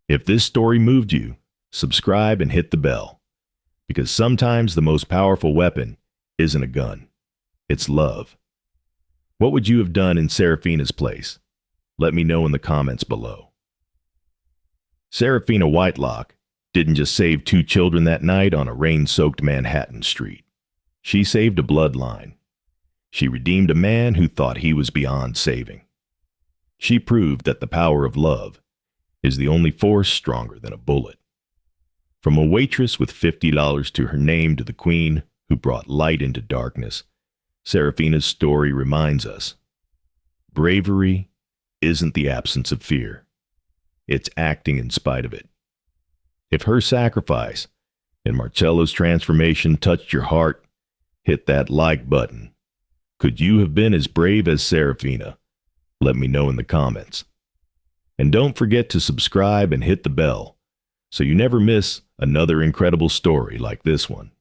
If this story moved you, subscribe and hit the bell, because sometimes the most powerful weapon isn't a gun, it's love. What would you have done in Serafina's place? Let me know in the comments below. Serafina Whitelock didn't just save 2 children that night on a rain-soaked Manhattan street. She saved a bloodline. She redeemed a man who thought he was beyond saving. She proved that the power of love is the only force stronger than a bullet. From a waitress with $50 to her name to the queen who brought light into darkness, Serafina's story reminds us, bravery isn't the absence of fear. It's acting in spite of it. If her sacrifice and Marcello's transformation touched your heart, hit that like button. Could you have been as brave as Serafina? Let me know in the comments. And don't forget to subscribe and hit the bell so you never miss another incredible story like this one.